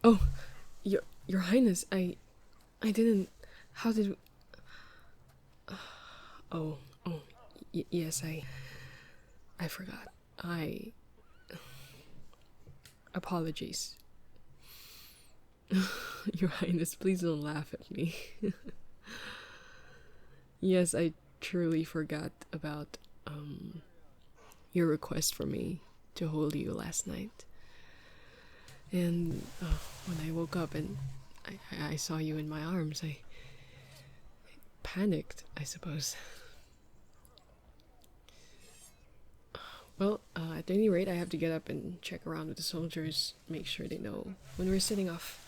Oh, your Highness, I didn't. How did? Oh, oh, yes, I forgot. Apologies. Your Highness, please don't laugh at me. Yes, I truly forgot about your request for me to hold you last night. And when I woke up and I saw you in my arms, I panicked, I suppose. Well, at any rate, I have to get up and check around with the soldiers, make sure they know when we're setting off.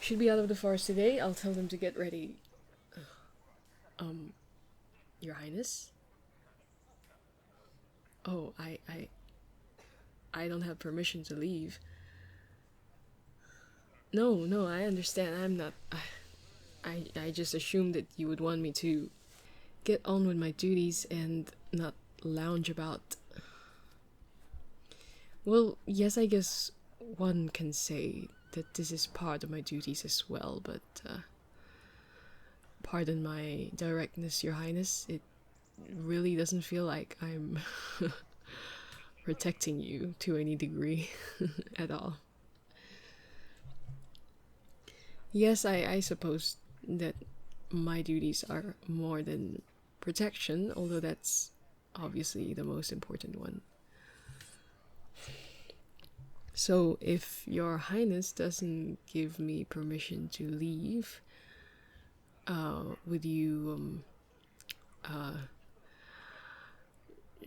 Should be out of the forest today. I'll tell them to get ready. Your Highness? Oh, I don't have permission to leave. No, I understand. I'm not. I just assumed that you would want me to get on with my duties and not lounge about. Well, yes, I guess one can say that this is part of my duties as well, but pardon my directness, Your Highness. It really doesn't feel like I'm protecting you to any degree at all. Yes, I suppose that my duties are more than protection, although that's obviously the most important one. So, if Your Highness doesn't give me permission to leave, would you,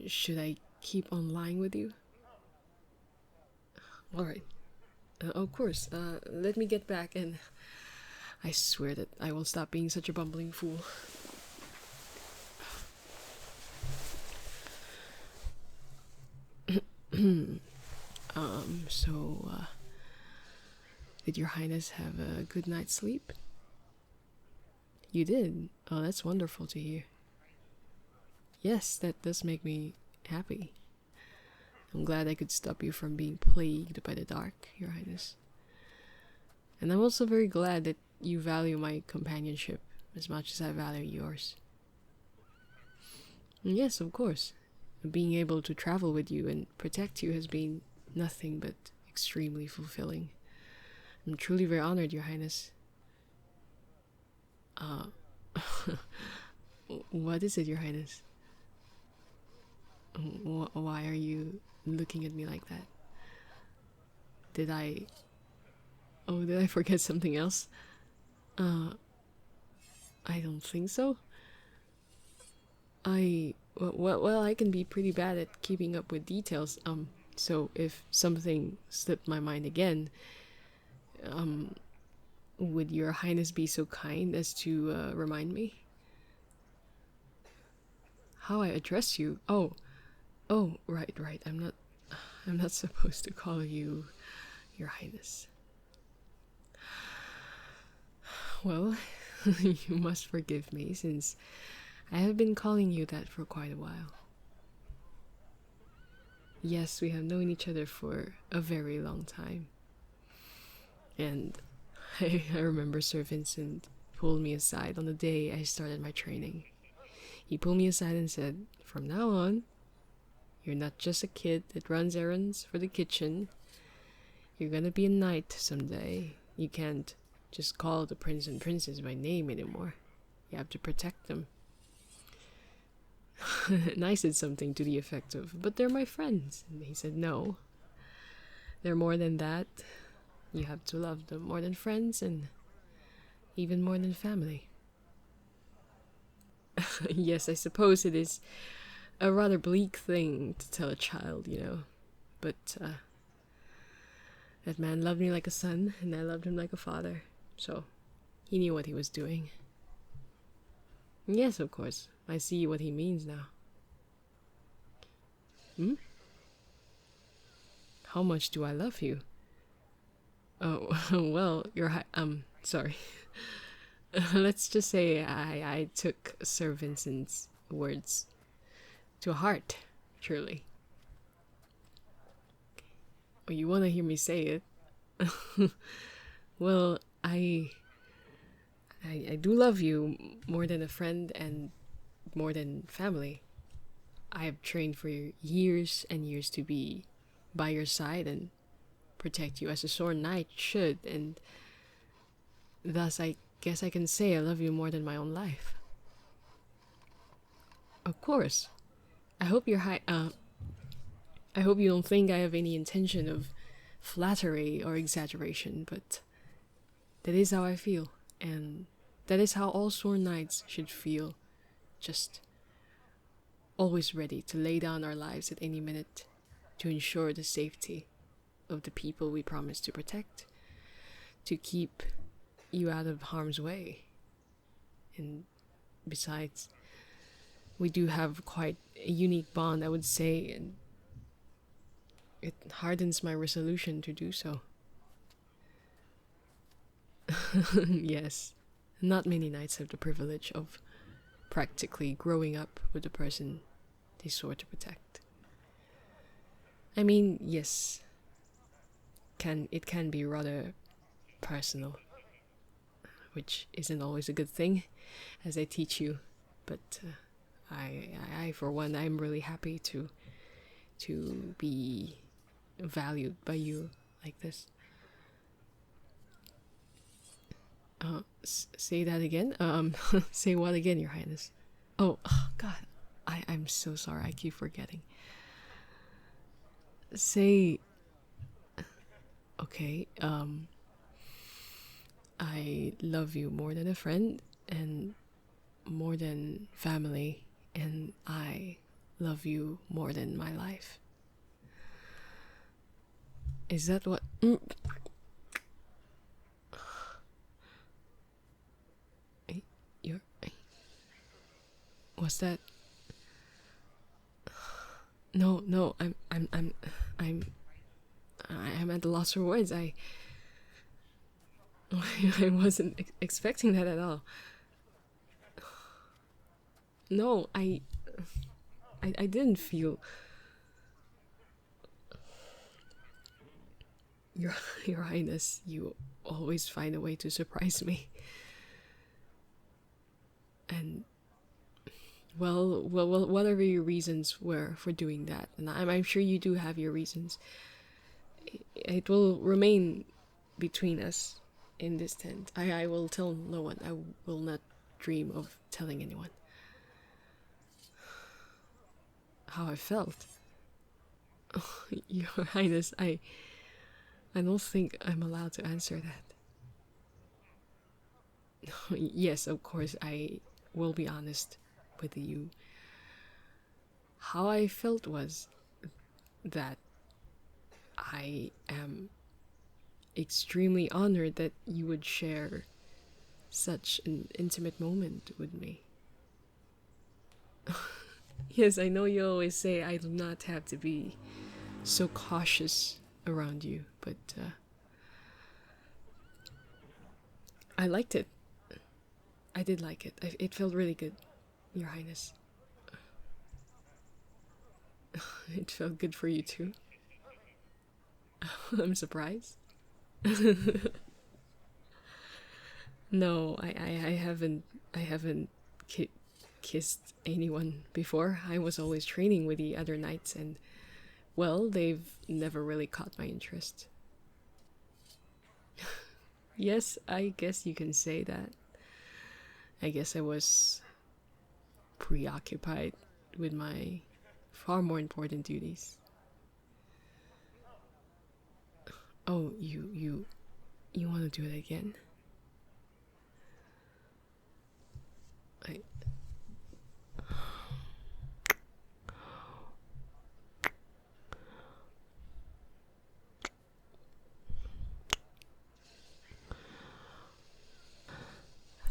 should I keep on lying with you? Alright. Of course. Let me get back and I swear that I will stop being such a bumbling fool. Did Your Highness have a good night's sleep? You did? Oh, that's wonderful to hear. Yes, that does make me happy. I'm glad I could stop you from being plagued by the dark, Your Highness. And I'm also very glad that you value my companionship as much as I value yours. And yes, of course. Being able to travel with you and protect you has been nothing but extremely fulfilling. I'm truly very honored, Your Highness. What is it, Your Highness? Why are you looking at me like that? Did I... Oh, did I forget something else? I don't think so. Well, I can be pretty bad at keeping up with details. So if something slipped my mind again, would Your Highness be so kind as to remind me? How I address you? Oh, right. I'm not supposed to call you Your Highness. Well, you must forgive me since I have been calling you that for quite a while. Yes, we have known each other for a very long time. And I remember Sir Vincent pulled me aside on the day I started my training. He pulled me aside and said, "From now on, you're not just a kid that runs errands for the kitchen. You're gonna be a knight someday. You can't just call the prince and princess by name anymore. You have to protect them." And I said something to the effect of, "But they're my friends." And he said, "No. They're more than that. You have to love them more than friends and even more than family." Yes, I suppose it is a rather bleak thing to tell a child, you know. But that man loved me like a son, and I loved him like a father. So he knew what he was doing. Yes, of course. I see what he means now. How much do I love you? Oh, well, sorry. Let's just say I took Sir Vincent's words to heart, truly. Oh, you want to hear me say it? Well, I do love you more than a friend and more than family. I have trained for years and years to be by your side and protect you as a sworn knight should, and thus I guess I can say I love you more than my own life. Of course. I hope you're high. I hope you don't think I have any intention of flattery or exaggeration, but that is how I feel, and that is how all sworn knights should feel. Just always ready to lay down our lives at any minute to ensure the safety of the people we promise to protect, to keep you out of harm's way. And besides, we do have quite a unique bond, I would say, and it hardens my resolution to do so. Yes, not many knights have the privilege of practically growing up with the person they swore to protect. I mean, yes, it can be rather personal, which isn't always a good thing, as I teach you. But I for one, I'm really happy to be valued by you like this. Say that again. Say what again, Your Highness? Oh, God, I'm so sorry. I keep forgetting. Say, okay. I love you more than a friend and more than family, and I love you more than my life. Is that what? You're. Was that? No, no. I'm. I'm at a loss for words. I wasn't expecting that at all. No, I didn't feel. Your Your Highness, you always find a way to surprise me. And well, whatever your reasons were for doing that, and I'm sure you do have your reasons. It will remain between us in this tent. I will tell no one. I will not dream of telling anyone how I felt. Your Highness, I don't think I'm allowed to answer that. Yes, of course, I will be honest with you. How I felt was that I am extremely honored that you would share such an intimate moment with me. Yes, I know you always say I do not have to be so cautious around you, but I liked it. I did like it. It felt really good, Your Highness. It felt good for you too. I'm surprised. No, I haven't kissed anyone before. I was always training with the other knights, and well, they've never really caught my interest. Yes, I guess you can say that. I guess I was preoccupied with my far more important duties. Oh, you want to do it again? I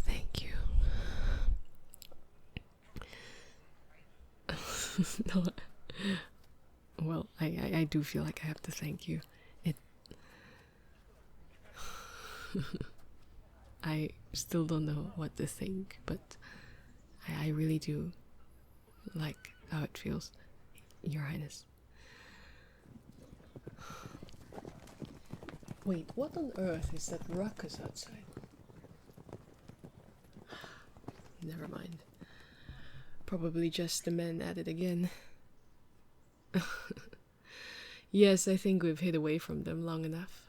thank you. No, well, I do feel like I have to thank you. It I still don't know what to think, but I really do like how it feels, Your Highness. Wait, what on earth is that ruckus outside? Never mind. Probably just the men at it again. Yes, I think we've hid away from them long enough.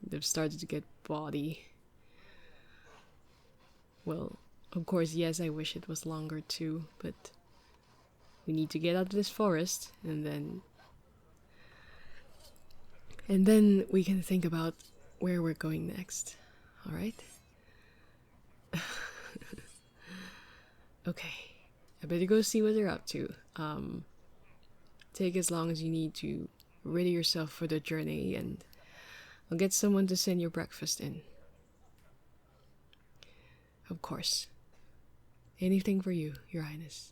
They've started to get bawdy. Well, of course, yes, I wish it was longer too, but we need to get out of this forest, and then we can think about where we're going next. All right? Okay, I better go see what they're up to. Take as long as you need to ready yourself for the journey, and I'll get someone to send your breakfast in. Of course. Anything for you, Your Highness.